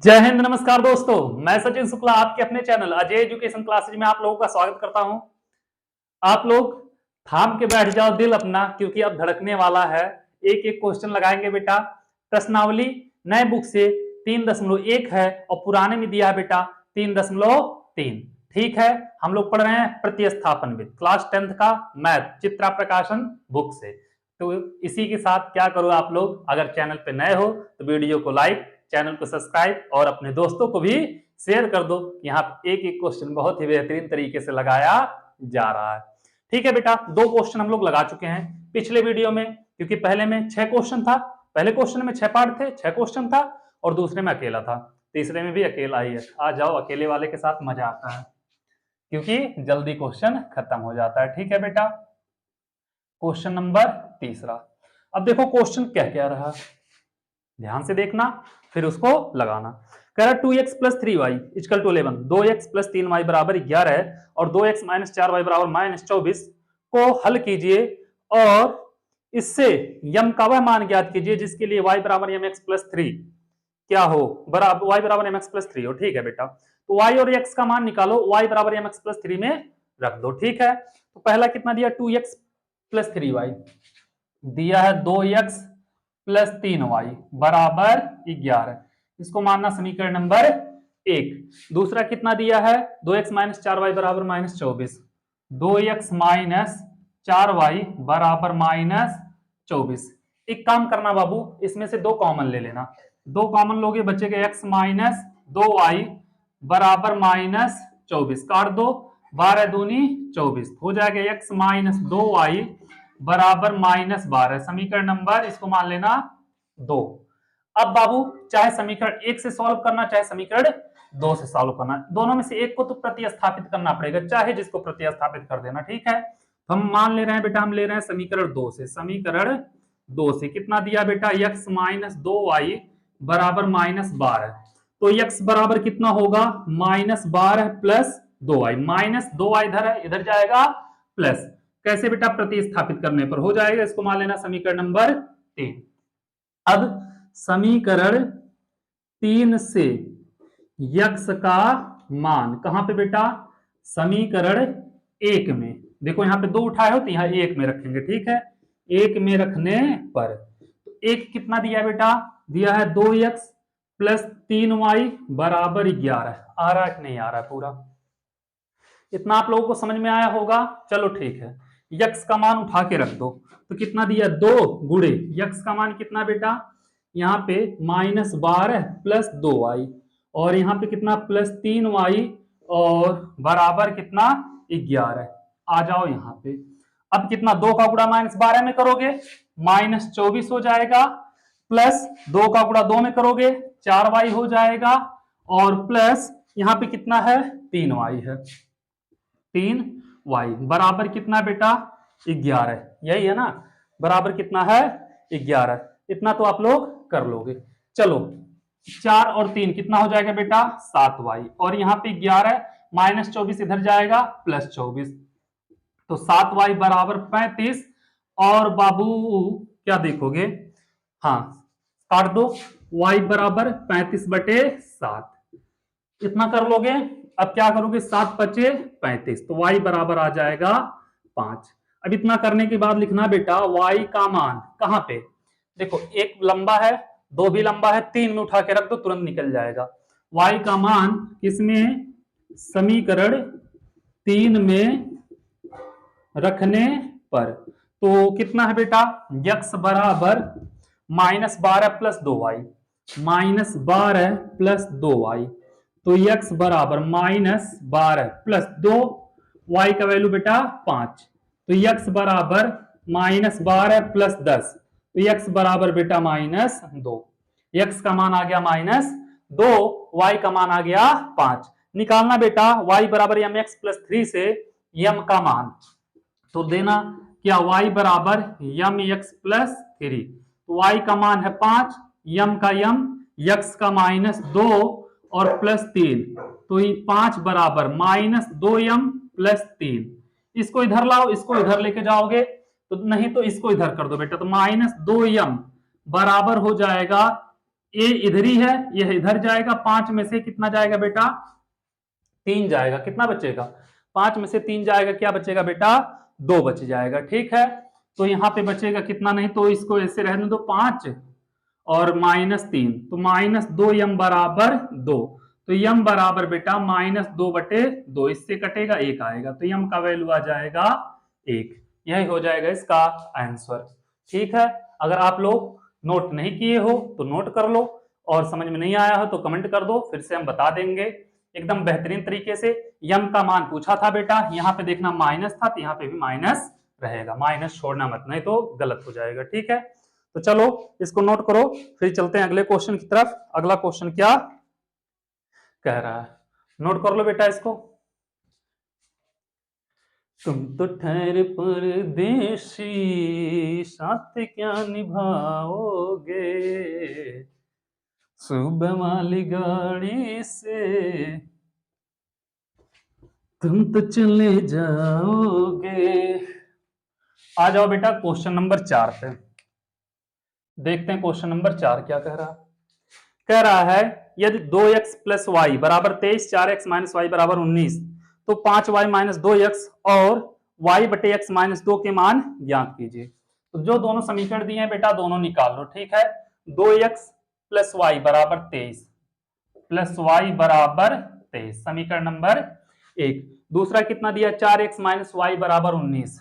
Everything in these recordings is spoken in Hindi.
जय हिंद, नमस्कार दोस्तों। मैं सचिन शुक्ला आपके अपने चैनल अजय एजुकेशन क्लासेज में आप लोगों का स्वागत करता हूं। आप लोग थाम के बैठ जाओ दिल अपना, क्योंकि अब धड़कने वाला है। एक एक क्वेश्चन लगाएंगे बेटा। प्रश्नावली नए बुक से 3.1 है और पुराने में दिया है बेटा 3.3। ठीक है, हम लोग पढ़ रहे हैं प्रतिस्थापन विद क्लास 10th का मैथ चित्रा प्रकाशन बुक से। तो इसी के साथ क्या करो आप लोग, अगर चैनल पे नए हो तो वीडियो को लाइक, चैनल को सब्सक्राइब और अपने दोस्तों को भी शेयर कर दो। यहाँ एक एक क्वेश्चन बहुत ही बेहतरीन तरीके से लगाया जा रहा है। ठीक है बेटा, 2 क्वेश्चन हम लोग लगा चुके हैं पिछले वीडियो में, क्योंकि पहले में 6 क्वेश्चन था। पहले क्वेश्चन में 6 पार्ट थे, 6 क्वेश्चन था और दूसरे में अकेला था। तीसरे में भी अकेला ही है। आ जाओ, अकेले वाले के साथ मजा आता है क्योंकि जल्दी क्वेश्चन खत्म हो जाता है। ठीक है बेटा, क्वेश्चन नंबर तीसरा। अब देखो क्वेश्चन क्या क्या रहा, ध्यान से देखना फिर उसको लगाना। कह रहा 2x plus 3y equal to 11, 2x plus 3y बराबर 11 है और 2x माइनस 4y बराबर माइनस 24 को हल कीजिए और इससे यम का वह मान ज्ञात कीजिए जिसके लिए y बराबर एम एक्स प्लस 3 क्या हो, बराबर y बराबर एम एक्स प्लस 3 हो। ठीक है बेटा, तो y और x का मान निकालो, y बराबर एम एक्स प्लस 3 में रख दो। ठीक है, तो पहला कितना दिया 2x प्लस 3y, दिया है 2x प्लस 3y बराबर 11, इसको मानना समीकरण नंबर 1। दूसरा कितना दिया है 2x माइनस 4y बराबर माइनस 24, 2x माइनस 4y बराबर माइनस 24। एक काम करना बाबू, इसमें से 2 कॉमन ले लेना, 2 कॉमन लोगे बचेगा x माइनस 2y बराबर माइनस 24, काट दो, 12 दूनी 24 हो जाएगा x माइनस 2y बराबर माइनस 12। समीकरण नंबर इसको मान लेना 2। अब बाबू चाहे समीकरण 1 से सॉल्व करना चाहे समीकरण 2 से सॉल्व करना, दोनों में से एक को तो प्रतिस्थापित करना पड़ेगा, चाहे जिसको प्रतिस्थापित कर देना। ठीक है, तो हम मान ले रहे हैं बेटा, हम ले रहे हैं समीकरण 2 से। समीकरण 2 से कितना दिया बेटा x माइनस 2y बराबर माइनस 12, तो x बराबर कितना होगा minus 12 plus 2y, minus 2y इधर है, इधर जाएगा प्लस, कैसे बेटा प्रतिस्थापित करने पर हो जाएगा, इसको मान लेना समीकरण नंबर 3। अब समीकरण 3 से x का मान कहां पे बेटा, समीकरण 1 में, देखो यहां पे 2 उठाए हो तो यहां 1 में रखेंगे। ठीक है, 1 में रखने पर 1 कितना दिया बेटा, दिया है 2x प्लस 3y बराबर 11। आ रहा है कि नहीं आ रहा है पूरा, इतना आप लोगों को समझ में आया होगा। चलो ठीक है, यक्स का मान उठा के रख दो, तो कितना दिया 2 गुणे यक्स का मान कितना बेटा, यहाँ पे माइनस 12 प्लस 2y और यहाँ पे कितना प्लस 3y और बराबर कितना 11। आ जाओ यहाँ पे, अब कितना 2 का गुणा माइनस 12 में करोगे माइनस 24 हो जाएगा, प्लस 2 का गुणा 2 में करोगे 4y हो जाएगा और प्लस यहाँ पे कितना है 3y है, 3y बराबर कितना बेटा 11, यही है ना, बराबर कितना है 11। इतना तो आप लोग कर लोगे। चलो 4 और 3 कितना हो जाएगा बेटा 7y और यहाँ पे 11 माइनस 24 इधर जाएगा प्लस 24, तो 7y बराबर 35 और बाबू क्या देखोगे, हाँ काट दो, y बराबर 35/7, इतना कर लोगे। अब क्या करोगे 7 पचे 35, तो y बराबर आ जाएगा 5। अब इतना करने के बाद लिखना बेटा y का मान कहां पे, देखो एक लंबा है 2 भी लंबा है, 3 में उठा के रख दो तुरंत निकल जाएगा। y का मान किसमें, समीकरण 3 में रखने पर, तो कितना है बेटा x बराबर minus 12 plus 2y, minus 12 plus 2y, तो x बराबर माइनस 12 प्लस 2, y का वैल्यू बेटा 5, तो x बराबर माइनस 12 प्लस 10, तो x बराबर बेटा माइनस 2। x का मान आ गया माइनस 2, y का मान आ गया 5। निकालना बेटा y बराबर एम एक्स प्लस 3 से यम का मान, तो देना क्या y बराबर यम एक्स प्लस 3, तो y का मान है 5, यम का यम, x का माइनस 2 और प्लस 3, तो ये 5 बराबर माइनस 2m प्लस 3। इसको इधर लाओ, इसको इधर लेके जाओगे तो नहीं, तो इसको इधर कर दो बेटा, तो माइनस 2m बराबर हो जाएगा ए इधर ही है, यह इधर जाएगा, 5 में से कितना जाएगा बेटा 3 जाएगा, कितना बचेगा 5 में से 3 जाएगा, क्या बचेगा बेटा 2 बच जाएगा। ठीक है, तो यहां पे बचेगा कितना, नहीं तो इसको ऐसे रहने दो 5 और -3, तो -2m बराबर 2, तो m बराबर बेटा -2/2, इससे कटेगा 1 आएगा, तो m का वैल्यू आ जाएगा 1। यही हो जाएगा इसका आंसर। ठीक है, अगर आप लोग नोट नहीं किए हो तो नोट कर लो, और समझ में नहीं आया हो तो कमेंट कर दो, फिर से हम बता देंगे एकदम बेहतरीन तरीके से। यम का मान पूछा था बेटा, यहाँ पे देखना माइनस था, तो यहाँ पे भी माइनस रहेगा, माइनस छोड़ना मत, नहीं तो गलत हो जाएगा। ठीक है, तो चलो इसको नोट करो, फिर चलते हैं अगले क्वेश्चन की तरफ। अगला क्वेश्चन क्या कह रहा है, नोट कर लो बेटा इसको। तुम तो ठहरे परदेसी, साथ क्या निभाओगे, सुबह वाली गाड़ी से तुम तो चले जाओगे। आ जाओ बेटा क्वेश्चन नंबर 4 पे, देखते हैं क्वेश्चन नंबर 4 क्या कह रहा है। कह रहा है यदि 2x प्लस वाई बराबर 23, 4x माइनस वाई बराबर 19, तो 5y माइनस 2x और y बटे x माइनस 2 के मान ज्ञात कीजिए। तो जो दोनों समीकरण दिए हैं बेटा दोनों निकाल लो। ठीक है, 2x प्लस वाई बराबर 23 प्लस वाई बराबर 23, समीकरण नंबर 1। दूसरा कितना दिया, 4x माइनस वाई बराबर 19,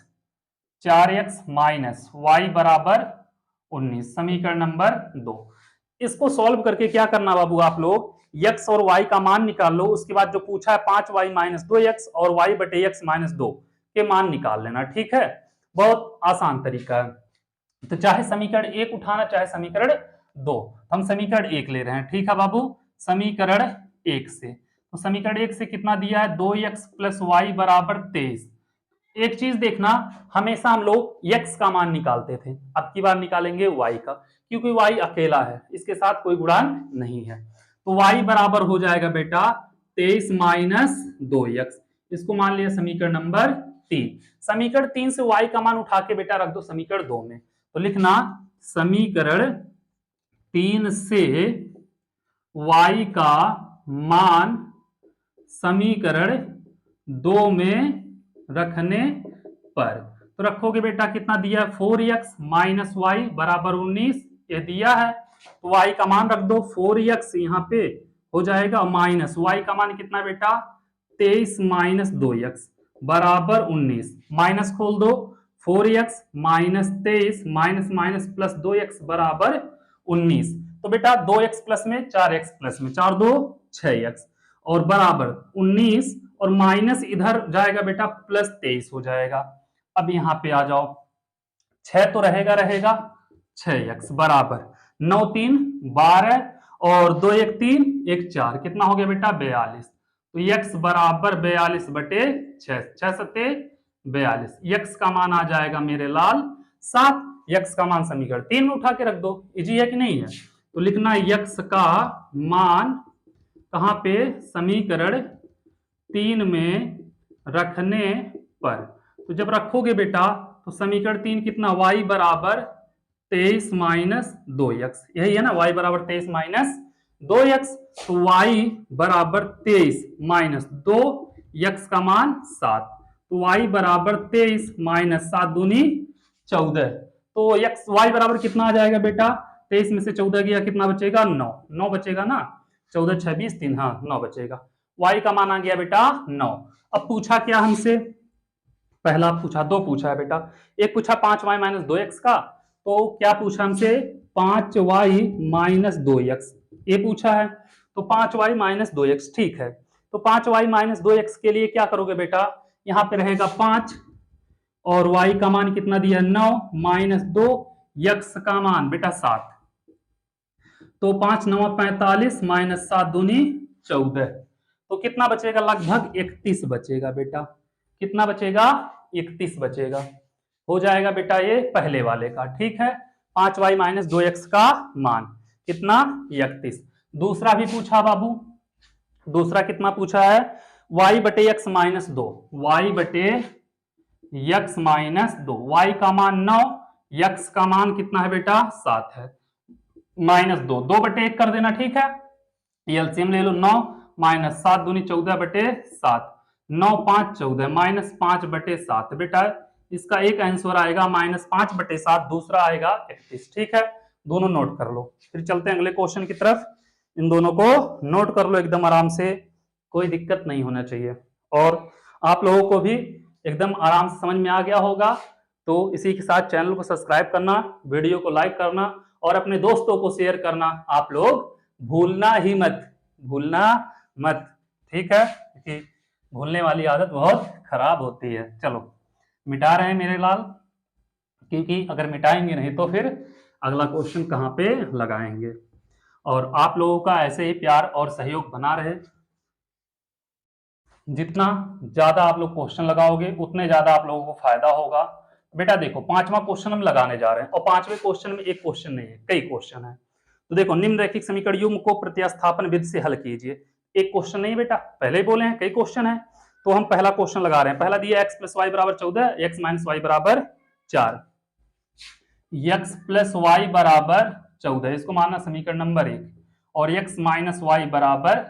4x माइनस वाई बराबर 19, समीकरण नंबर 2। इसको सॉल्व करके क्या करना बाबू, आप लोग x और y का मान निकाल लो, उसके बाद जो पूछा है 5y माइनस 2x और y बटे x माइनस 2 के मान निकाल लेना। ठीक है, बहुत आसान तरीका है। तो चाहे समीकरण 1 उठाना चाहे समीकरण 2, हम समीकरण 1 ले रहे हैं। ठीक है बाबू, समीकरण 1 से, तो समीकरण 1 से कितना दिया है, 2x प्लस वाई बराबर 23। एक चीज देखना, हमेशा हम लोग x का मान निकालते थे, अब की बार निकालेंगे y का, क्योंकि y अकेला है, इसके साथ कोई गुणांक नहीं है। तो y बराबर हो जाएगा बेटा 23 माइनस 2x, इसको मान लिया समीकरण नंबर 3। समीकरण 3 से y का मान उठा के बेटा रख दो समीकरण 2 में, तो लिखना समीकरण 3 से y का मान समीकरण 2 में रखने पर, तो रखोगे बेटा कितना दिया, 4x माइनस वाई बराबर 19, ये दिया है, तो y का मान रख दो 4x यहाँ पे हो जाएगा, माइनस y का मान कितना बेटा 23 माइनस 2x बराबर 19, माइनस खोल दो 4x minus 23 minus minus plus 2x बराबर 19, तो बेटा 2x प्लस में 4x प्लस में 4 2 6x और बराबर 19, और माइनस इधर जाएगा बेटा प्लस 23 हो जाएगा। अब यहां पे आ जाओ, 6 तो रहेगा 6x बराबर 9 3 12 और 2 1 3 1 4, कितना हो गया बेटा 42, तो x बराबर 42 बटे 6, 6 सत्ते 42, x का मान आ जाएगा मेरे लाल 7, x का मान समीकरण 3 में उठा के रख दो, इजी है कि नहीं है। तो लिखना x का मान कहां पे, समीकरण 3 में रखने पर, तो जब रखोगे बेटा तो समीकरण 3 कितना, y बराबर 23 माइनस 2x, यही है ना, y बराबर 23 माइनस 2x, तो y बराबर 23 माइनस 2, x का मान 7, तो y बराबर 23 माइनस 7 दूनी 14, तो x y बराबर कितना आ जाएगा बेटा, 23 में से 14 गया कितना बचेगा 9, 9 बचेगा ना, 14 26 3, हाँ 9 बचेगा, y का मान आ गया बेटा 9। अब पूछा क्या हमसे, पहला पूछा, 2 पूछा है बेटा, एक पूछा 5y माइनस 2x का, तो क्या पूछा हमसे 5y माइनस 2x, ये पूछा है, तो 5y माइनस 2x, ठीक है, तो 5y माइनस 2x के लिए क्या करोगे बेटा, यहां पे रहेगा 5 और y का मान कितना दिया 9 माइनस 2, x का मान बेटा 7, तो 5 9 45 माइनस 7 दूनी 14, तो कितना बचेगा, लगभग 31 बचेगा बेटा, कितना बचेगा 31 बचेगा, हो जाएगा बेटा ये पहले वाले का। ठीक है, 5y माइनस 2x का मान कितना 31। दूसरा भी पूछा बाबू, दूसरा कितना पूछा है, y बटे x माइनस 2, y बटे x माइनस 2, y का मान 9, x का मान कितना है बेटा 7 है, -2, 2/1 कर देना, ठीक है। एलसीएम ले लो, 9 माइनस 7 दूनी 14/7, 9 5 14 -5/7। बेटा इसका एक आंसर आएगा -5/7, दूसरा आएगा 31, ठीक है। दोनों नोट कर लो, फिर चलते हैं अगले क्वेश्चन की तरफ। इन दोनों को नोट कर लो एकदम आराम से, कोई दिक्कत नहीं होना चाहिए। और आप लोगों को भी एकदम आराम से समझ में आ गया होगा। तो इसी के साथ चैनल को सब्सक्राइब करना, वीडियो को लाइक करना और अपने दोस्तों को शेयर करना आप लोग भूलना ही मत, भूलना मत, ठीक है, क्योंकि भूलने वाली आदत बहुत खराब होती है। चलो मिटा रहे हैं मेरे लाल, क्योंकि अगर मिटाएंगे नहीं तो फिर अगला क्वेश्चन कहाँ पे लगाएंगे। और आप लोगों का ऐसे ही प्यार और सहयोग बना रहे। जितना ज्यादा आप लोग क्वेश्चन लगाओगे उतने ज्यादा आप लोगों को फायदा होगा। बेटा देखो 5वां क्वेश्चन हम लगाने जा रहे हैं, और 5वें क्वेश्चन में एक क्वेश्चन नहीं है, कई क्वेश्चन है। तो देखो, निम्नरेखिक समीकरण युग्म को प्रतिस्थापन विधि से हल कीजिए। एक क्वेश्चन नहीं बेटा, पहले ही बोले हैं कई क्वेश्चन है। तो हम पहला क्वेश्चन लगा रहे हैं। पहला दिया x + y = 14, x - y = 4, x + y = 14, इसको मानना समीकरण नंबर 1, और x - y =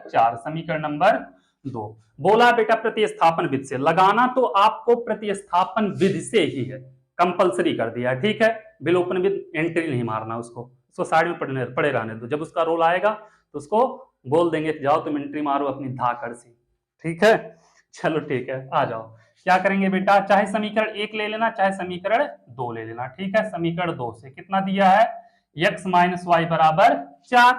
4 समीकरण नंबर 2। बोला बेटा प्रतिस्थापन विधि से, लगाना तो आपको प्रतिस्थापन विधि से ही है, कंपलसरी कर दिया, ठीक है। विलोपन विधि एंट्री नहीं मारना, उसको साइड में पड़े रहने दो। जब उसका रोल आएगा तो उसको बोल देंगे जाओ तुम एंट्री मारो अपनी धाकड़ से, ठीक है। चलो ठीक है, आ जाओ। क्या करेंगे बेटा, चाहे समीकरण 1 ले लेना, चाहे समीकरण 2 ले लेना, ठीक है। समीकरण 2 से कितना दिया है, x - y = 4,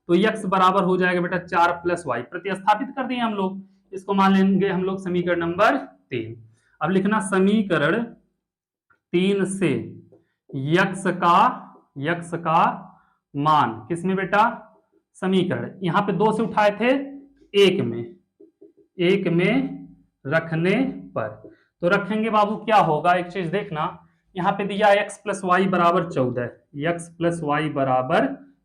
तो x बराबर हो जाएगा बेटा 4 + y, प्रतिस्थापित कर दिए हम लोग, इसको मान लेंगे हम लोग समीकरण नंबर 3। अब लिखना समीकरण 3 से x का मान किसमें बेटा, समीकरण यहां पे 2 से उठाए थे, 1 में रखने पर, तो रखेंगे बाबू क्या होगा, एक चीज देखना, यहाँ पे दिया x + y = 14, x + y =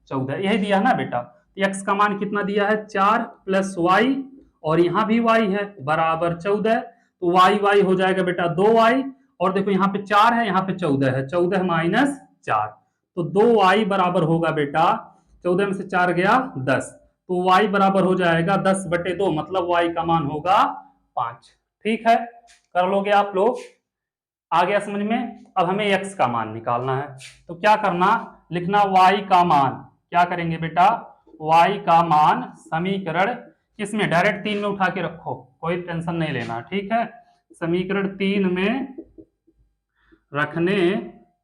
14, यही दिया ना बेटा। x का मान कितना दिया है, 4 + y, और यहाँ भी y है बराबर 14, तो y हो जाएगा बेटा 2y, और देखो यहाँ पे 4 है, यहाँ पे 14 है, 14 - 4, तो 2y बराबर होगा बेटा, 14 में से 4 गया 10, तो y बराबर हो जाएगा 10/2, मतलब y का मान होगा 5, ठीक है। कर लोगे आप लोग, आ गया समझ में। अब हमें x का मान निकालना है, तो क्या करना, लिखना y का मान, क्या करेंगे बेटा, y का मान समीकरण किसमें, डायरेक्ट 3 में उठा के रखो, कोई टेंशन नहीं लेना, ठीक है। समीकरण 3 में रखने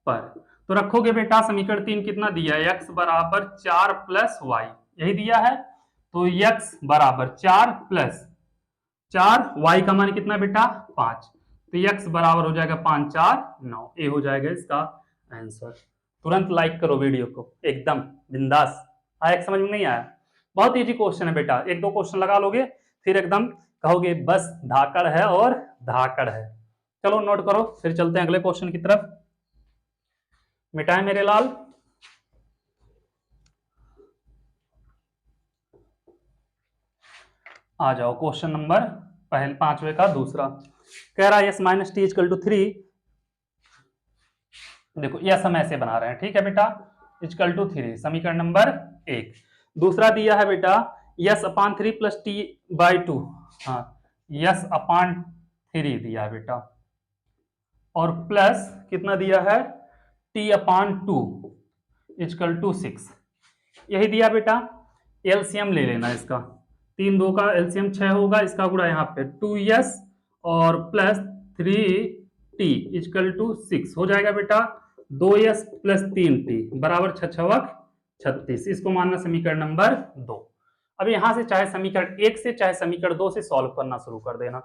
पर, तो रखोगे बेटा समीकरण 3 कितना दिया है, x बराबर 4 + y, यही दिया है, तो x बराबर 4 + 4, y का मान कितना बेटा 5, तो x बराबर हो जाएगा 5 4 9, ये हो जाएगा इसका आंसर। तुरंत लाइक करो वीडियो को, एकदम बिंदास। आया समझ में, नहीं आया, बहुत इजी क्वेश्चन है बेटा, 1-2 क्वेश्चन लगा लोगे फिर एकदम कहोगे बस धाकड़ है और धाकड़ है। चलो नोट करो, फिर चलते हैं अगले क्वेश्चन की तरफ। मिटाए मेरे लाल, आ जाओ क्वेश्चन नंबर पहले 5वें का दूसरा। कह रहा है s - t = 3, देखो यस हम ऐसे बना रहे हैं, ठीक है बेटा, = 3 समीकरण नंबर 1। दूसरा दिया है बेटा s/3 + t/2, हाँ s/3 दिया है बेटा, और प्लस कितना दिया है t/2 = 6, यही दिया बेटा। एलसीएम ले लेना इसका, 3 2 का एलसीएम 6 होगा, इसका गुणा यहाँ पे 2s और प्लस 3t = 6 हो जाएगा बेटा, 2s + 3t बराबर 6 36, इसको मानना समीकरण नंबर 2। अब यहां से चाहे समीकरण 1 से चाहे समीकरण 2 से सॉल्व करना शुरू कर देना।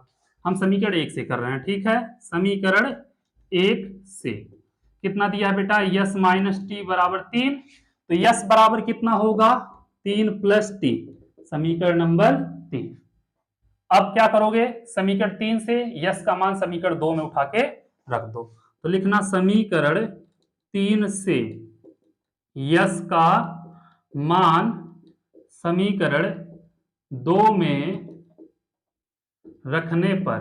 हम समीकरण 1 से कर रहे हैं, ठीक है। समीकरण 1 से कितना दिया है बेटा, s - t = 3, तो s बराबर कितना होगा 3 + t, समीकरण नंबर 3। अब क्या करोगे, समीकरण 3 से s का मान समीकरण 2 में उठा के रख दो, तो लिखना समीकरण 3 से s का मान समीकरण 2 में रखने पर,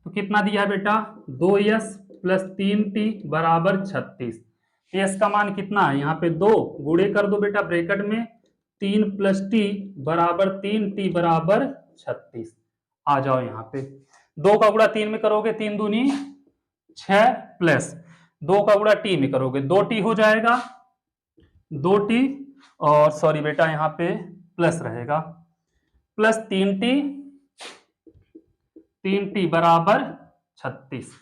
तो कितना दिया है बेटा 2s + 3t बराबर 36, एस का मान कितना है यहाँ पे 2, गुणे कर दो बेटा ब्रैकेट में 3 प्लस टी बराबर 3, टी बराबर 36। आ जाओ यहाँ पे 2 का गुणा 3 में करोगे 3 दूनी 6 प्लस 2 का गुणा टी में करोगे 2t हो जाएगा 2t, और सॉरी बेटा यहाँ पे प्लस रहेगा प्लस 3t बराबर 36।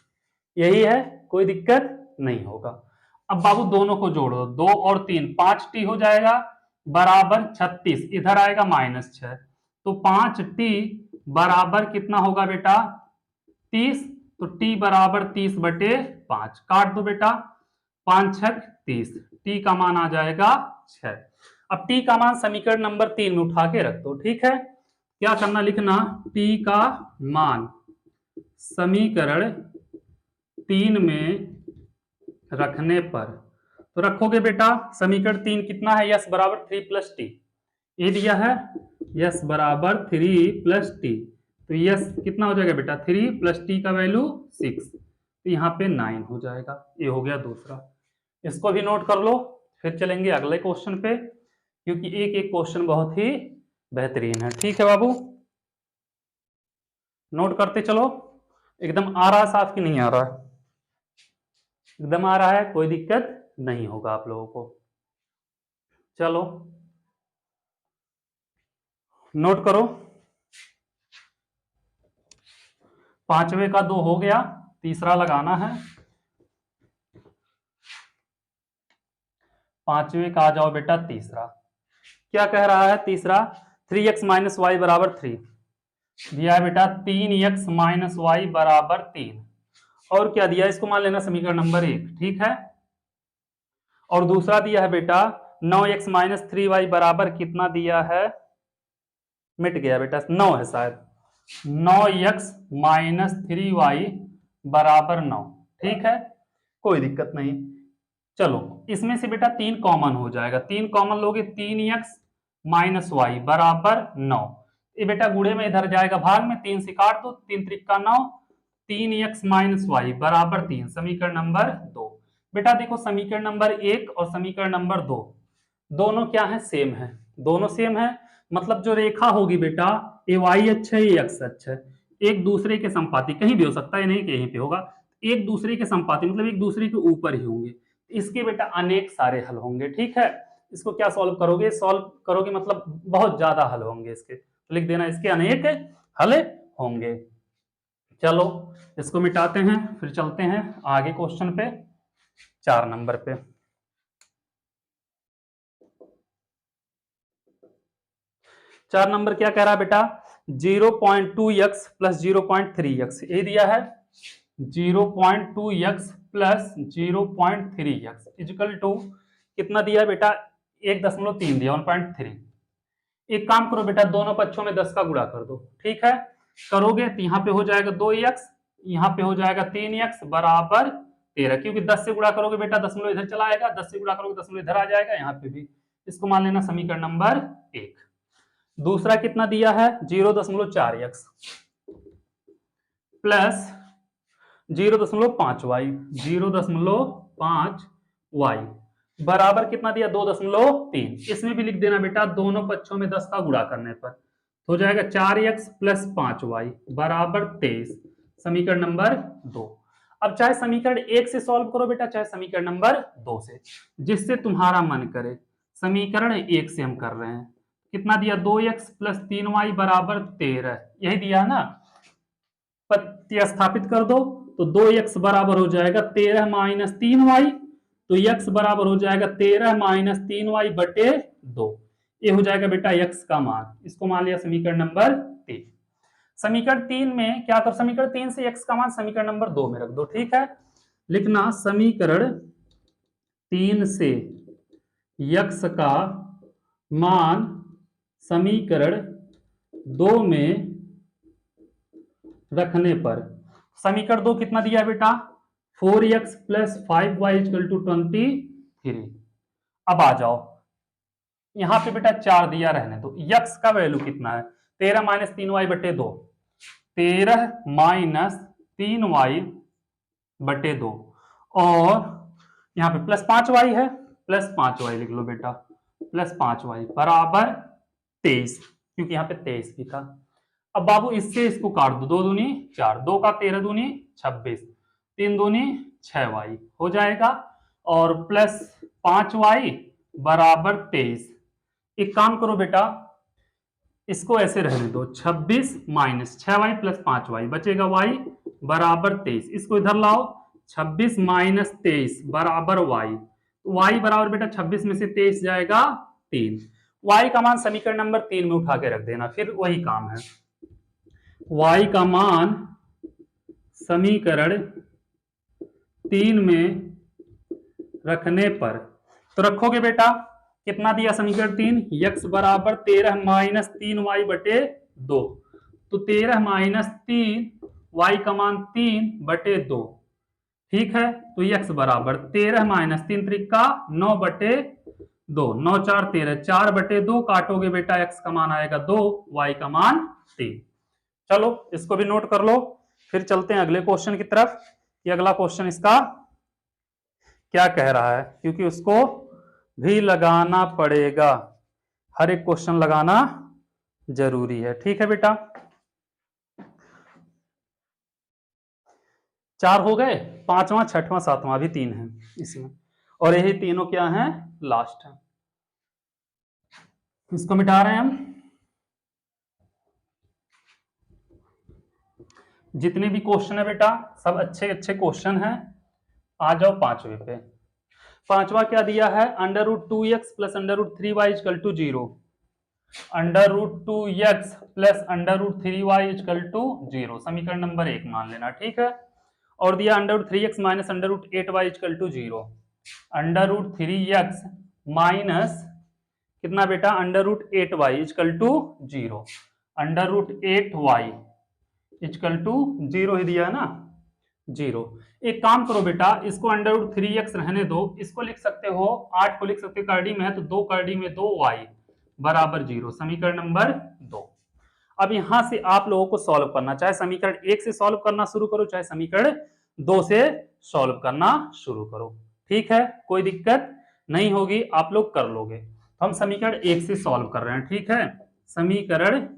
यही है, कोई दिक्कत नहीं होगा। अब बाबू दोनों को जोड़ दो, 2 और 3 5t हो जाएगा बराबर 36, इधर आएगा -6, तो 5t बराबर कितना होगा बेटा 30, तो t बराबर 30/5 काट दो बेटा, 5 6 30, t का मान आ जाएगा 6। अब t का मान समीकरण नंबर 3 में उठा के रख दो, ठीक है। क्या करना, लिखना t का मान समीकरण 3 में रखने पर, तो रखोगे बेटा समीकरण 3 कितना है, यस बराबर 3 + t, ये दिया है यस बराबर 3 + t, तो यस कितना हो जाएगा बेटा 3 + t का वैल्यू 6, तो यहाँ पे 9 हो जाएगा। ये हो गया दूसरा, इसको भी नोट कर लो, फिर चलेंगे अगले क्वेश्चन पे, क्योंकि एक एक क्वेश्चन बहुत ही बेहतरीन है। ठीक है बाबू, नोट करते चलो। एकदम आ रहा साफ कि नहीं आ रहा? एकदम आ रहा है, कोई दिक्कत नहीं होगा आप लोगों को। चलो नोट करो, 5वें का 2 हो गया, तीसरा लगाना है। 5वें का आ जाओ बेटा तीसरा, क्या कह रहा है तीसरा, 3x - y बराबर 3 दिया है बेटा, 3x - y बराबर 3, और क्या दिया, इसको मान लेना समीकरण नंबर 1, ठीक है। और दूसरा दिया है बेटा 9x - 3y बराबर कितना दिया है, मिट गया बेटा, 9 है शायद, 9x - 3y बराबर 9, ठीक है, कोई दिक्कत नहीं। चलो इसमें से बेटा 3 कॉमन हो जाएगा, 3 कॉमन लोगे 3x - y बराबर 9, ये बेटा गुणे में इधर जाएगा भाग में, 3 से काट दो, 3 त्रिक 9, 3x - y बराबर 3, समीकरण नंबर 2। बेटा देखो समीकरण नंबर 1 और समीकरण नंबर 2 दोनों क्या है, सेम है, दोनों सेम है, मतलब जो रेखा होगी बेटा ये y अक्ष है, ये x अक्ष है, एक दूसरे के संपाती, कहीं भी हो सकता है, नहीं कहीं पे होगा, एक दूसरे के संपाती मतलब एक दूसरे के ऊपर ही होंगे, इसके बेटा अनेक सारे हल होंगे, ठीक है। इसको क्या सॉल्व करोगे, सॉल्व करोगे मतलब बहुत ज्यादा हल होंगे इसके, तो लिख देना इसके अनेक हल होंगे। चलो इसको मिटाते हैं, फिर चलते हैं आगे क्वेश्चन पे, 4 नंबर पे। 4 नंबर क्या कह रहा है बेटा, 0.2x + 0.3x, ये दिया है 0.2x + 0.3x इक्वल टू कितना दिया बेटा, 1.3 दिया, 1.3। एक काम करो बेटा, दोनों पक्षों में 10 का गुणा कर दो, ठीक है, करोगे तो यहाँ पे हो जाएगा 2x, यहाँ पे हो जाएगा 3x बराबर 13, क्योंकि 10 से गुणा करोगे बेटा दशमलव इधर चला आएगा, 10 से गुणा करोगे दशमलव इधर आ जाएगा, यहाँ पे भी, इसको मान लेना समीकरण नंबर 1। दूसरा कितना दिया है 0.4x प्लस 0.5y, 0.5y बराबर कितना दिया 2.3, इसमें भी लिख देना बेटा दोनों पक्षों में 10 का गुणा करने पर हो जाएगा 4x + 5y बराबर 23, समीकरण नंबर 2। अब चाहे समीकरण 1 से सॉल्व करो बेटा, चाहे समीकरण नंबर 2 से, जिससे तुम्हारा मन करे। समीकरण 1 से हम कर रहे हैं, कितना दिया 2x + 3y बराबर 13, यही दिया ना, प्रतिस्थापित कर दो तो 2x बराबर हो जाएगा 13 - 3y, तो x बराबर हो जाएगा 13 - 3y बटे 2, ये हो जाएगा बेटा x का मान, इसको मान लिया समीकरण नंबर 3। समीकरण 3 में क्या कर, समीकरण 3 से x का मान समीकरण नंबर 2 में रख दो, ठीक है। लिखना समीकरण 3 से x का मान समीकरण 2 में रखने पर, समीकरण 2 कितना दिया बेटा 4x + 5y = 23। अब आ जाओ यहां पे बेटा 4 दिया, रहने दो, x का वैल्यू कितना है 13 - 3y बटे 2, 13 - 3y बटे 2, और यहाँ पे +5y है, +5y लिख लो बेटा, +5y बराबर 23, क्योंकि यहाँ पे 23 भी था। अब बाबू इससे इसको काट दो, 2 दूनी 4, 2 का 13 दूनी 26, 3 दूनी 6y हो जाएगा, और +5y बराबर 23। एक काम करो बेटा, इसको ऐसे रहने दो, 26 माइनस 6y प्लस 5y बचेगा y बराबर 23। इसको इधर लाओ, 26 माइनस 23 बराबर y, y बराबर बेटा 26 में से 23 जाएगा 3। y का मान समीकरण नंबर 3 में उठा के रख देना, फिर वही काम है। y का मान समीकरण 3 में रखने पर तो रखोगे बेटा, कितना दिया समीकरण 3, x बराबर 13 माइनस 3y बटे 2, तो 13 माइनस 3, y का मान 3 बटे 2, ठीक है। तो x बराबर 13 माइनस 3 त्रिका 9 बटे 2, 9 4 13, 4 बटे 2 काटोगे बेटा, x का मान आएगा 2, y का मान 3। चलो इसको भी नोट कर लो, फिर चलते हैं अगले क्वेश्चन की तरफ कि अगला क्वेश्चन इसका क्या कह रहा है, क्योंकि उसको भी लगाना पड़ेगा, हर एक क्वेश्चन लगाना जरूरी है, ठीक है बेटा। 4 हो गए, 5वां 6वां 7वां भी 3 है इसमें, और यही तीनों क्या हैं, लास्ट है। इसको मिटा रहे हैं हम। जितने भी क्वेश्चन है बेटा सब अच्छे अच्छे क्वेश्चन हैं। आ जाओ 5वें पे। 5वां क्या दिया है, √2x plus √3y equal to 0, √2x plus √3y equal to 0, समीकरण नंबर 1 मान लेना, ठीक है। और दिया √3x minus √8y equal to 0, √3x minus कितना बेटा, √8y equal to 0, √8y equal to 0 ही दिया है ना, 0। एक काम करो बेटा, इसको √3x रहने दो, इसको लिख सकते हो 8 को लिख सकते हो करड़ी में है, तो 2 करड़ी में 2y बराबर 0, समीकरण नंबर 2। अब यहां से आप लोगों को सॉल्व करना, चाहे समीकरण 1 से सॉल्व करना शुरू करो, चाहे समीकरण 2 से सॉल्व करना शुरू करो, ठीक है, कोई दिक्कत नहीं होगी, आप लोग कर लोगे। तो हम समीकरण 1 से सॉल्व कर रहे हैं, ठीक है। समीकरण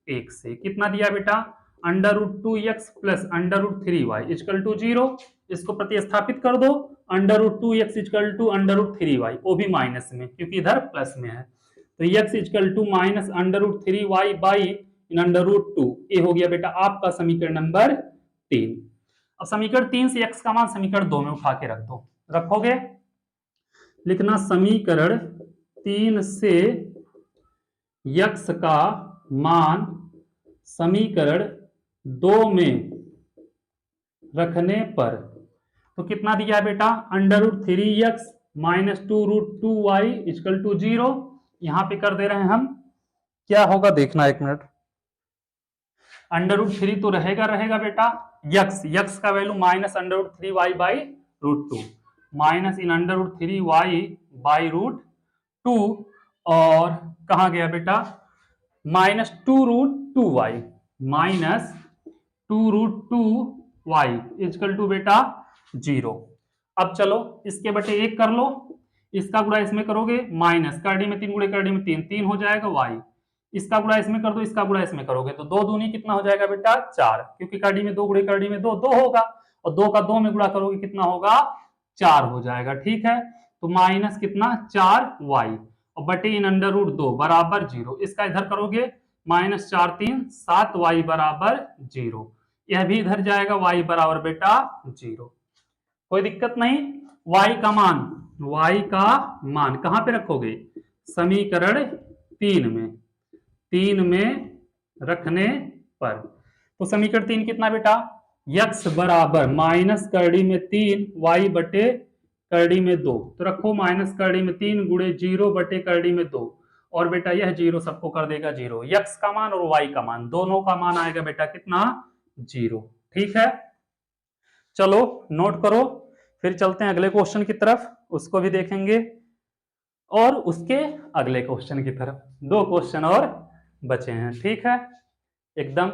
1 से कितना दिया बेटा, √2x plus √3y equal to 0, इसको प्रतिस्थापित कर दो, √2x इक्वल टू √3y, वो भी माइनस में क्योंकि इधर प्लस में है, तो x equal to minus √3y by √2, ये हो गया बेटा आपका समीकरण नंबर 3। अब समीकरण 3 से x का मान समीकरण 2 में उठा के रख दो, रखोगे, लिखना समीकरण 3 से x का मान समीकरण 2 में रखने पर, तो कितना दिया है बेटा, √3x minus 2√2y equal to 0, यहां पे कर दे रहे हैं हम, क्या होगा देखना एक मिनट, √3 तो रहेगा बेटा, x का value minus √3y by √2, minus in √3y by √2, और कहा गया बेटा minus 2√2y, minus 2√2y equal to बेटा 0। अब चलो इसके बटे 1 कर लो, इसका गुणा इसमें करोगे, माइनस करड़ी में 3 गुणे करड़ी में 3, 3 हो जाएगा y, इसका गुणा इसमें कर दो, इसका गुणा इसमें करोगे तो 2 दूनी कितना हो जाएगा बेटा 4, क्योंकि करड़ी में 2 गुणे करड़ी में 2, 2 होगा, और 2 का 2 में गुणा करोगे कितना होगा 4 हो जाएगा, ठीक है। तो माइनस कितना 4y और बटे इन √2 बराबर 0, इसका इधर करोगे माइनस 4 3 7y बराबर 0, यह भी इधर जाएगा y बराबर बेटा 0, कोई दिक्कत नहीं। y का मान कहां पे रखोगे, समीकरण 3 में रखने पर, तो समीकरण 3 कितना बेटा, x बराबर माइनस करड़ी में 3 y बटे करड़ी में 2, तो रखो माइनस करड़ी में 3 गुणे 0 बटे करड़ी में 2, और बेटा यह 0 सबको कर देगा 0, x का मान और y का मान दोनों का मान आएगा बेटा कितना 0, ठीक है। चलो नोट करो, फिर चलते हैं अगले क्वेश्चन की तरफ, उसको भी देखेंगे, और उसके अगले क्वेश्चन की तरफ, 2 क्वेश्चन और बचे हैं, ठीक है। एकदम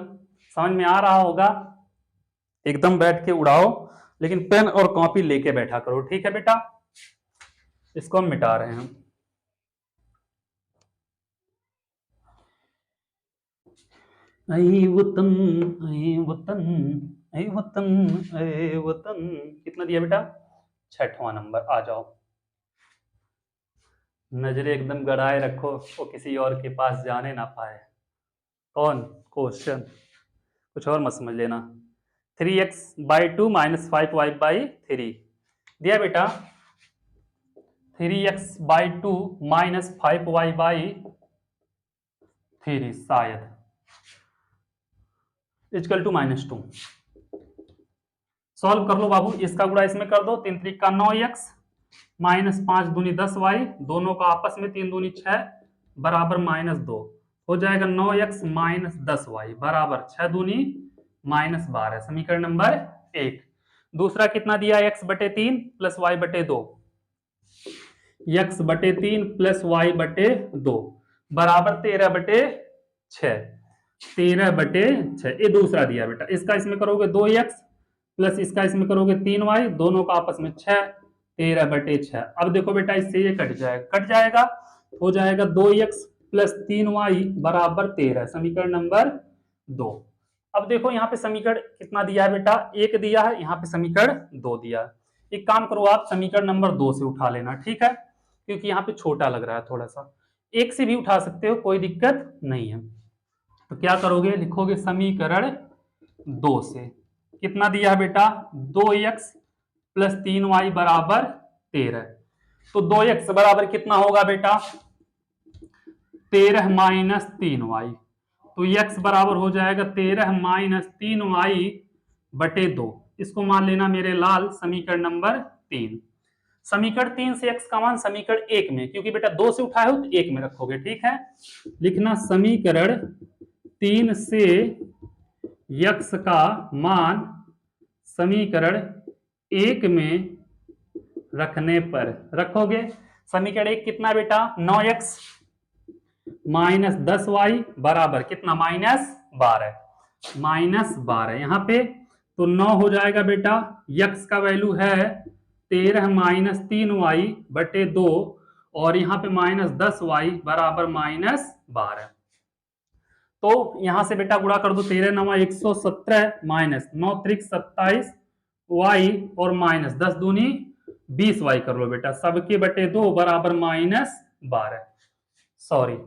समझ में आ रहा होगा, एकदम बैठ के उड़ाओ, लेकिन पेन और कॉपी लेके बैठा करो, ठीक है बेटा। इसको हम मिटा रहे हैं। ऐ वतन, ऐ वतन, ऐ वतन, ऐ वतन। कितना दिया बेटा? 6वां नंबर। आ जाओ, नजरें एकदम गड़ाए रखो, वो किसी और के पास जाने ना पाए। कौन? क्वेश्चन। कुछ और मत समझ लेना। 3x/2 - 5y/3 दिया बेटा। 3x/2 - 5y/3 शायद इक्वल टू -2। सॉल्व कर लो बाबू, इसका गुणा इसमें कर दो। 3 3 का 9x -5 दूनी 10y, दोनों का आपस में 3 दूनी 6 बराबर -2 हो जाएगा। 9x - 10y बराबर 6 दूनी -12, समीकरण नंबर 1। दूसरा कितना दिया? x/3 + y/2, x/3 + y/2 बराबर 13/6, 13/6। ये दूसरा दिया बेटा। इसका इसमें करोगे 2x प्लस इसका इसमें करोगे 3y, दोनों का आपस में 6, 13/6। अब देखो बेटा, इससे ये कट जाएगा, कट जाएगा, हो जाएगा 2x + 3y बराबर 13, समीकरण नंबर 2। अब देखो यहाँ पे समीकरण कितना दिया है बेटा? 1 दिया है, यहाँ पे समीकरण 2 दिया है। एक काम करो, आप समीकरण नंबर 2 से उठा लेना, ठीक है, क्योंकि यहाँ पे छोटा लग रहा है थोड़ा सा। 1 से भी उठा सकते हो, कोई दिक्कत नहीं है। तो क्या करोगे? लिखोगे समीकरण 2 से कितना दिया है बेटा? 2x + 3y बराबर 13। तो 2x बराबर कितना होगा बेटा? 13 - 3y। तो x बराबर हो जाएगा 13 - 3y/2। इसको मान लेना मेरे लाल समीकरण नंबर 3। समीकरण 3 से x का मान समीकरण 1 में, क्योंकि बेटा 2 से उठाए हो तो 1 में रखोगे, ठीक है। लिखना समीकरण 3 से x का मान समीकरण 1 में रखने पर रखोगे। समीकरण 1 कितना बेटा? 9x - 10y बराबर कितना? -12, -12 यहां पे तो 9 हो जाएगा बेटा। x का वैल्यू है 13 - 3y/2 और यहाँ पे -10y बराबर -12। तो यहां से बेटा गुणा कर दो। 13 9 117 -9 3 27 y और -10 दूनी 20y कर लो बेटा, सबके बटे 2 बराबर -12। सॉरी,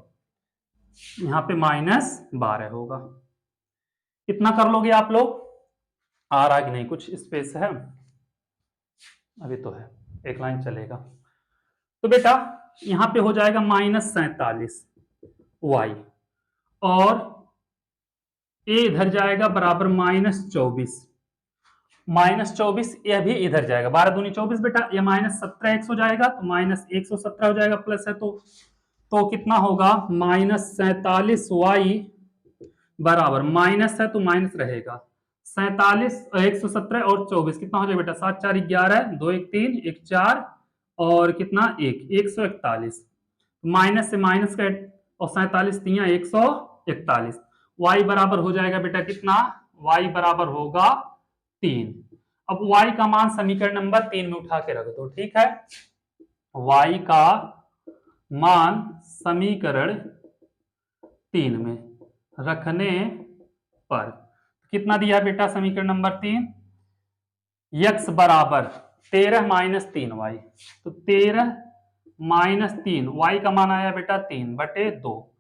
यहाँ पे -12 होगा। कितना कर लोगे आप लोग? आ रहा कि नहीं? कुछ स्पेस है? अभी तो है, एक लाइन चलेगा। तो बेटा यहाँ पे हो जाएगा -47y और ए इधर जाएगा बराबर -24, -24 यह भी इधर जाएगा। 12 दूनी 24 बेटा, ये -17x हो जाएगा, तो -117 हो जाएगा, प्लस है तो कितना होगा? -47y बराबर, माइनस है तो माइनस रहेगा। 47 117 और 24 कितना हो जाएगा बेटा? 7 4 11, 2 1 3 1 4 और कितना 1 141। माइनस से माइनस का और 47 3 141। y बराबर हो जाएगा बेटा कितना? y बराबर होगा 3। अब y का मान समीकरण नंबर 3 में उठा के रख दो, ठीक है। y का मान समीकरण 3 में रखने पर कितना दिया बेटा? समीकरण नंबर 3, x बराबर 13 - 3y, तो 13 - 3 y का मान आया बेटा 3/2,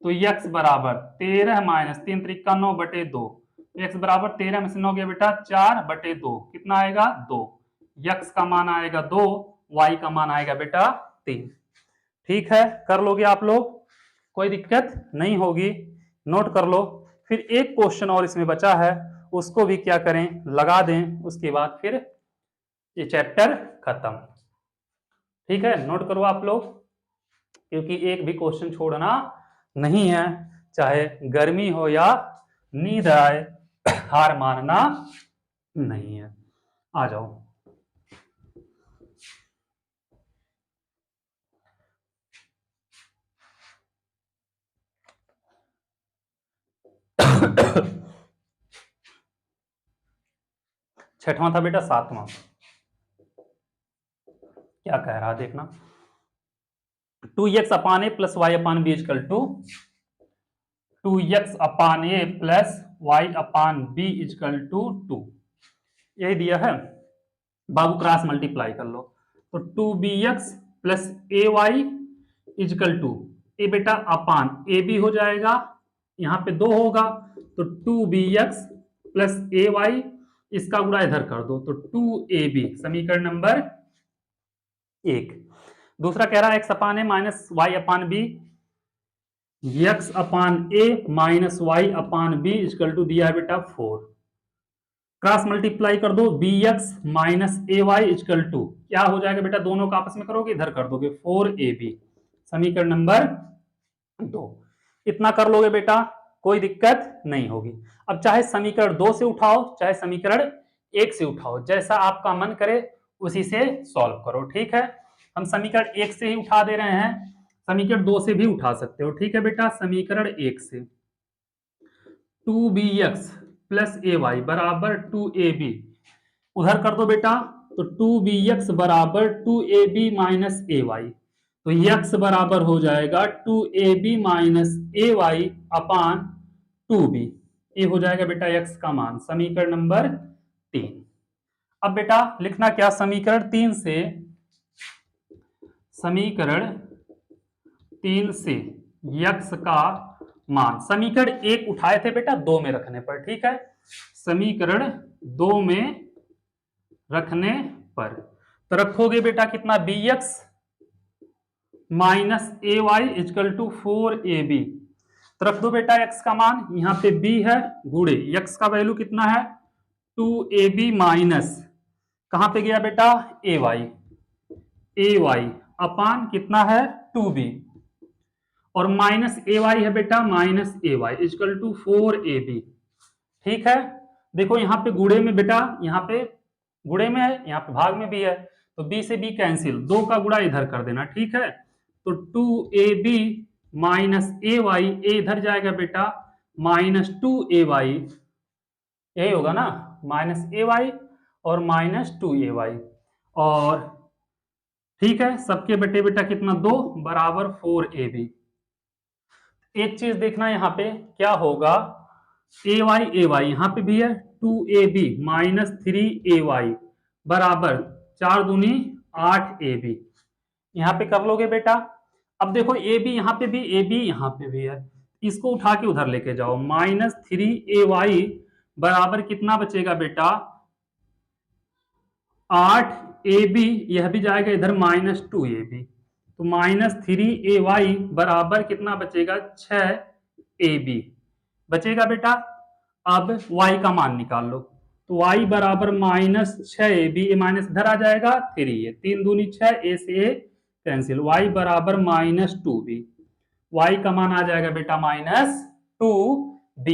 तो x बराबर 13 - 3 त्रिका 9/2, x बराबर 13 में से 9 गया बेटा 4/2, कितना आएगा? 2। x का मान आएगा 2, y का मान आएगा बेटा 3। ठीक है, कर लोगे आप लोग, कोई दिक्कत नहीं होगी, नोट कर लो। फिर एक क्वेश्चन और इसमें बचा है, उसको भी क्या करें? लगा दें, उसके बाद फिर ये चैप्टर खत्म। ठीक है, नोट करो आप लोग, क्योंकि एक भी क्वेश्चन छोड़ना नहीं है, चाहे गर्मी हो या नींद आए, हार मानना नहीं है। आ जाओ। छठवां था बेटा, 7वां क्या कह रहा देखना। 2x upon A plus Y upon B equal to 2x upon A plus Y upon B equal to 2, यही दिया है बाबू, क्रॉस मल्टीप्लाई कर लो। तो 2bx plus A Y is equal to, A बेटा अपान ए बी हो जाएगा, यहां पे 2 होगा तो 2bx प्लस ए वाई, इसका गुणा इधर कर दो तो 2ab, समीकरण नंबर 1। दूसरा कह रहा है x upon A minus Y upon B, x upon A minus Y upon B equal to दिया है बेटा 4, क्रॉस मल्टीप्लाई कर दो bx minus A Y is equal to, क्या हो जाएगा बेटा, दोनों का आपस में करोगे इधर कर दोगे 4ab, समीकरण नंबर 2। इतना कर लोगे बेटा, कोई दिक्कत नहीं होगी। अब चाहे समीकरण 2 से उठाओ चाहे समीकरण 1 से उठाओ, जैसा आपका मन करे उसी से सॉल्व करो, ठीक है। हम समीकरण 1 से ही उठा दे रहे हैं, समीकरण 2 से भी उठा सकते हो, ठीक है बेटा। समीकरण 1 से 2bx प्लस ए वाई बराबर 2ab, उधर कर दो बेटा, तो 2bx बराबर 2ab माइनस ए वाई, तो x बराबर हो जाएगा 2ab minus A Y upon 2b, ये हो जाएगा बेटा x का मान, समीकरण नंबर 3। अब बेटा लिखना क्या, समीकरण 3 से, समीकरण 3 से x का मान, समीकरण 1 उठाए थे बेटा 2 में रखने पर, ठीक है, समीकरण 2 में रखने पर तो रखोगे बेटा कितना, bx minus A Y is equal to 4ab, तो रख दो बेटा x का मान, यहां पे b है गुणे x का वैल्यू कितना है 2ab माइनस, कहां पे गया बेटा ए वाई अपान कितना है 2b, और माइनस ए वाई है बेटा minus A Y is equal to 4ab, ठीक है। देखो यहाँ पे गुणे में बेटा, यहाँ पे गुणे में है, यहाँ पे भाग में भी है, तो b से b कैंसिल, 2 का गुणा इधर कर देना, ठीक है। तो 2ab माइनस ए वाई, ए इधर जाएगा बेटा माइनस 2ay, यही होगा ना, माइनस ए वाई और माइनस 2ay, और ठीक है सबके बेटे बेटा कितना 2 बराबर 4ab। एक चीज देखना यहाँ पे क्या होगा, ए वाई यहाँ पे भी है 2ab माइनस 3ay बराबर 4 दूनी 8ab, यहाँ पे कर लोगे बेटा। अब देखो ए बी यहाँ पे भी, ए बी यहाँ पे भी है, इसको उठा के उधर लेके जाओ, माइनस 3ay बराबर कितना बचेगा बेटा 8ab, यह भी जाएगा इधर माइनस 2ab, तो माइनस 3ay बराबर कितना बचेगा 6ab बचेगा बेटा। अब y का मान निकाल लो, तो y बराबर माइनस 6ab, ये माइनस इधर आ जाएगा 3a, 3 दूनी 6, a से a कैंसिल, y बराबर माइनस 2b, y का मान आ जाएगा बेटा माइनस 2b।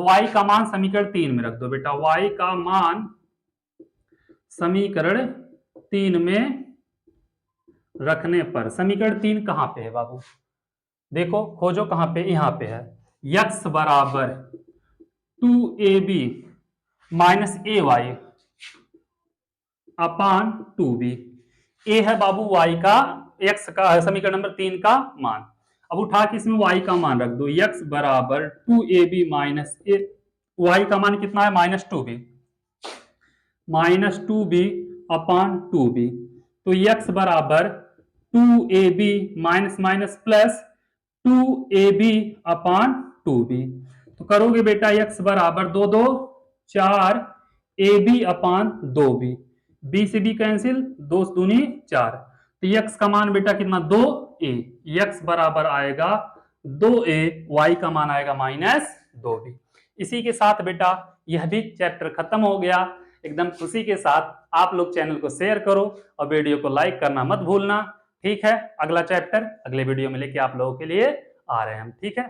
y का मान समीकरण 3 में रख दो बेटा, y का मान समीकरण 3 में रखने पर, समीकरण 3 कहां पे है बाबू, देखो खोजो कहां पे, यहां पे है, x बराबर 2ab minus A Y upon 2b, ए है बाबू y का, x का है समीकरण नंबर 3 का मान। अब उठा के इसमें y का मान रख दो, x बराबर 2ab माइनस ए, y का मान कितना है माइनस 2b, माइनस 2b अपान 2b, तो x बराबर 2ab minus minus plus 2ab अपान 2b, तो करोगे बेटा x बराबर 2 2 4 ab अपान 2b, b से b कैंसिल, 2 दूनी 4, तो x का मान बेटा कितना 2a, x बराबर आएगा 2a, y का मान आएगा माइनस 2b। इसी के साथ बेटा यह भी चैप्टर खत्म हो गया। एकदम खुशी के साथ आप लोग चैनल को शेयर करो और वीडियो को लाइक करना मत भूलना, ठीक है। अगला चैप्टर अगले वीडियो में लेके आप लोगों के लिए आ रहे हैं हम, ठीक है।